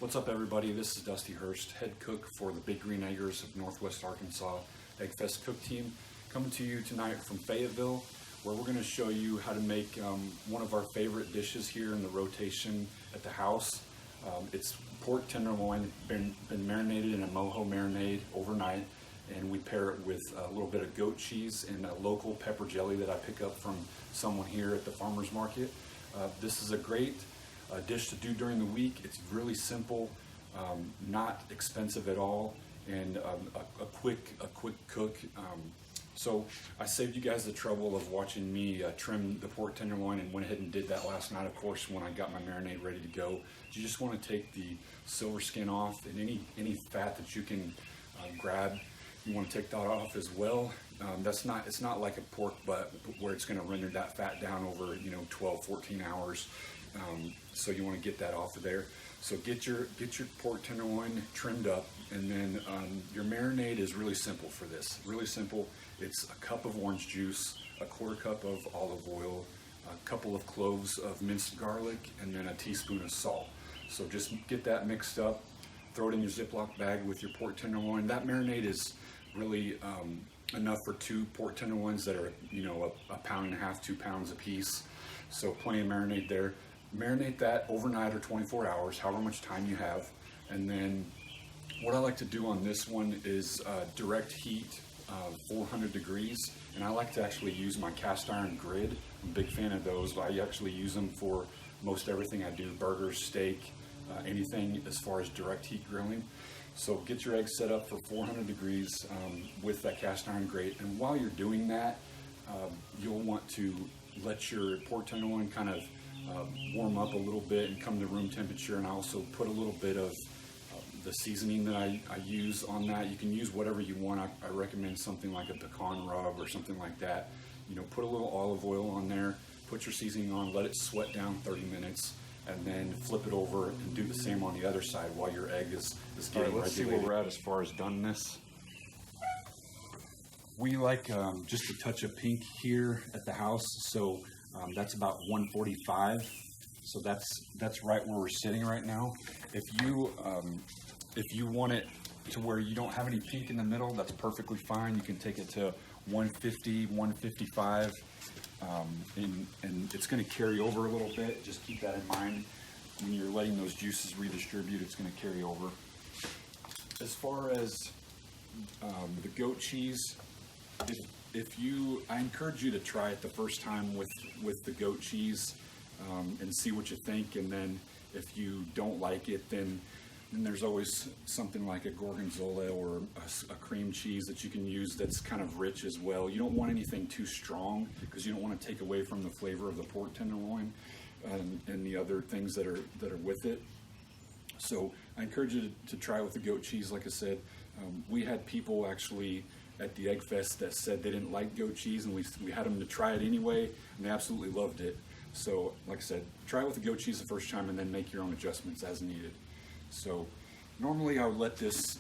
What's up, everybody? This is Dusty Hurst, head cook for the Big Green Eggers of Northwest Arkansas EGGfest cook team, coming to you tonight from Fayetteville, where we're going to show you how to make one of our favorite dishes here in the rotation at the house. It's pork tenderloin, been marinated in a Mojo marinade overnight, and we pair it with a little bit of goat cheese and a local pepper jelly that I pick up from someone here at the farmer's market. This is a great dish to do during the week. It's really simple, not expensive at all, and a quick cook. So I saved you guys the trouble of watching me trim the pork tenderloin, and went ahead and did that last night, of course, when I got my marinade ready to go. You just want to take the silver skin off, and any fat that you can grab, you want to take that off as well. It's not like a pork butt where it's going to render that fat down over 12-14 hours. So you want to get that off of there. So get your pork tenderloin trimmed up, and then your marinade is really simple for this. Really simple. It's a cup of orange juice, a quarter cup of olive oil, a couple of cloves of minced garlic, and then a teaspoon of salt. So just get that mixed up, throw it in your Ziploc bag with your pork tenderloin. That marinade is really enough for 2 pork tenderloins that are a pound and a half, 2 pounds a piece. So plenty of marinade there. Marinate that overnight or 24 hours, however much time you have. And then what I like to do on this one is direct heat, 400 degrees. And I like to actually use my cast iron grid. I'm a big fan of those. I actually use them for most everything I do: burgers, steak, anything as far as direct heat grilling. So get your eggs set up for 400 degrees with that cast iron grate. And while you're doing that, you'll want to let your pork tenderloin kind of warm up a little bit and come to room temperature. And I also put a little bit of the seasoning that I use on that. You can use whatever you want. I recommend something like a pecan rub or something like that. Put a little olive oil on there, put your seasoning on, let it sweat down 30 minutes, and then flip it over and do the same on the other side while your egg is getting regulated. Let's see where we're at as far as doneness. We like just a touch of pink here at the house, so that's about 145. So that's right where we're sitting right now. If you want it to where you don't have any pink in the middle, that's perfectly fine. You can take it to 150, 155, and it's going to carry over a little bit. Just keep that in mind when you're letting those juices redistribute. It's going to carry over. As far as the goat cheese, I encourage you to try it the first time with the goat cheese and see what you think. And then if you don't like it, then there's always something like a gorgonzola or a cream cheese that you can use that's kind of rich as well. You don't want anything too strong because you don't want to take away from the flavor of the pork tenderloin and the other things that are with it. So I encourage you to try it with the goat cheese. Like I said, we had people actually at the EGGfest that said they didn't like goat cheese, and we had them to try it anyway, and they absolutely loved it. So like I said, try it with the goat cheese the first time and then make your own adjustments as needed. So normally I would let this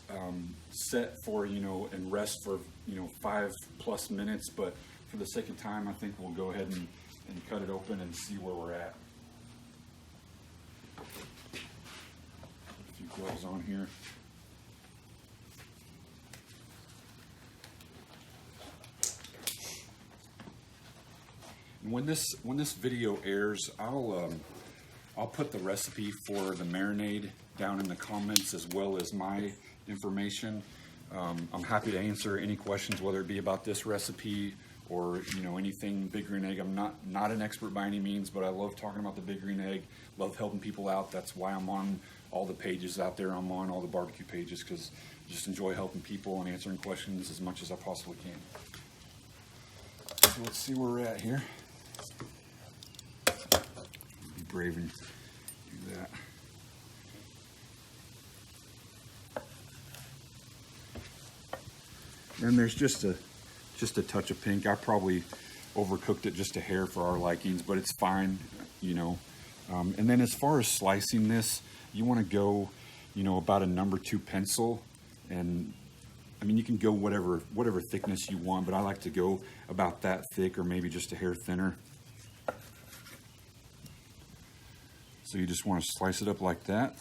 set for, and rest for, 5+ minutes, but for the sake of time, I think we'll go ahead and cut it open and see where we're at. A few gloves on here. And when this video airs, I'll put the recipe for the marinade down in the comments, as well as my information. I'm happy to answer any questions, whether it be about this recipe or anything Big Green Egg. I'm not an expert by any means, but I love talking about the Big Green Egg. Love helping people out. That's why I'm on all the pages out there. I'm on all the barbecue pages because I just enjoy helping people and answering questions as much as I possibly can. So let's see where we're at here. Be brave and do that. And there's just a touch of pink. I probably overcooked it just a hair for our likings, but it's fine, And then as far as slicing this, you want to go, about a number 2 pencil, and I mean, you can go whatever thickness you want, but I like to go about that thick or maybe just a hair thinner. So you just want to slice it up like that.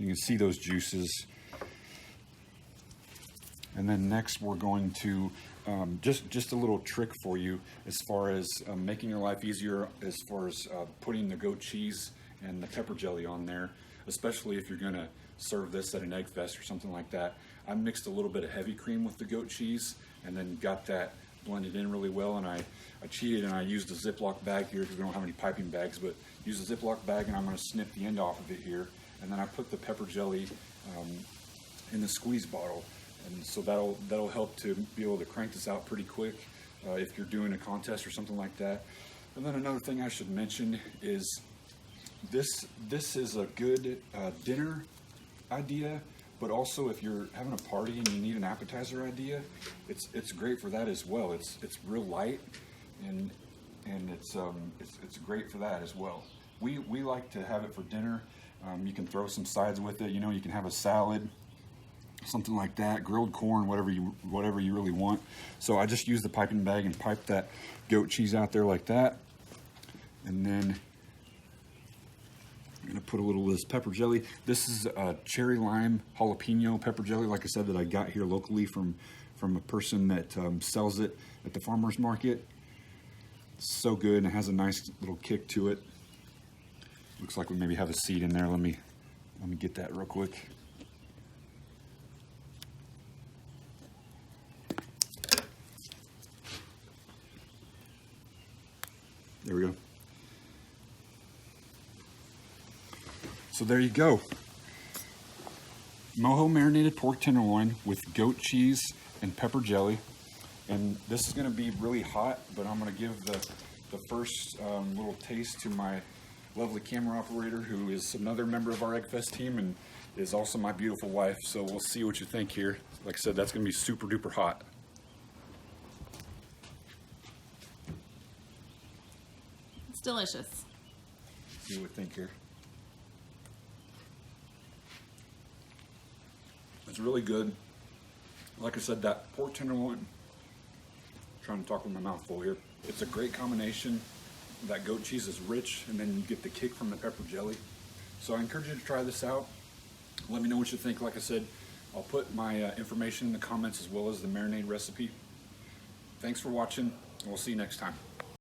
You can see those juices. And then next we're going to, just a little trick for you as far as making your life easier as far as putting the goat cheese and the pepper jelly on there, especially if you're gonna serve this at an egg fest or something like that. I mixed a little bit of heavy cream with the goat cheese and then got that blended in really well, and I cheated and I used a Ziploc bag here because we don't have any piping bags, but use a Ziploc bag and I'm gonna snip the end off of it here. And then I put the pepper jelly in the squeeze bottle. And so that'll help to be able to crank this out pretty quick if you're doing a contest or something like that. And then another thing I should mention is this is a good dinner idea, but also if you're having a party and you need an appetizer idea, it's great for that as well. It's real light and it's great for that as well. We like to have it for dinner. You can throw some sides with it. You know, you can have a salad, something like that, grilled corn, whatever you really want. So I just use the piping bag and pipe that goat cheese out there like that. And then I'm gonna put a little of this pepper jelly. This is a cherry lime jalapeno pepper jelly, like I said, that I got here locally from a person that sells it at the farmer's market. It's so good and it has a nice little kick to it. Looks like we maybe have a seed in there. Let me get that real quick. There we go. So there you go. Mojo marinated pork tenderloin with goat cheese and pepper jelly. And this is going to be really hot, but I'm going to give the first little taste to my lovely camera operator, who is another member of our EGGfest team and is also my beautiful wife. So we'll see what you think here. Like I said, that's going to be super duper hot. It's delicious. See what we think here. It's really good. Like I said, that pork tenderloin, I'm trying to talk with my mouth full here. It's a great combination. That goat cheese is rich, and then you get the kick from the pepper jelly. So I encourage you to try this out. Let me know what you think. Like I said, I'll put my information in the comments as well as the marinade recipe. Thanks for watching, and we'll see you next time.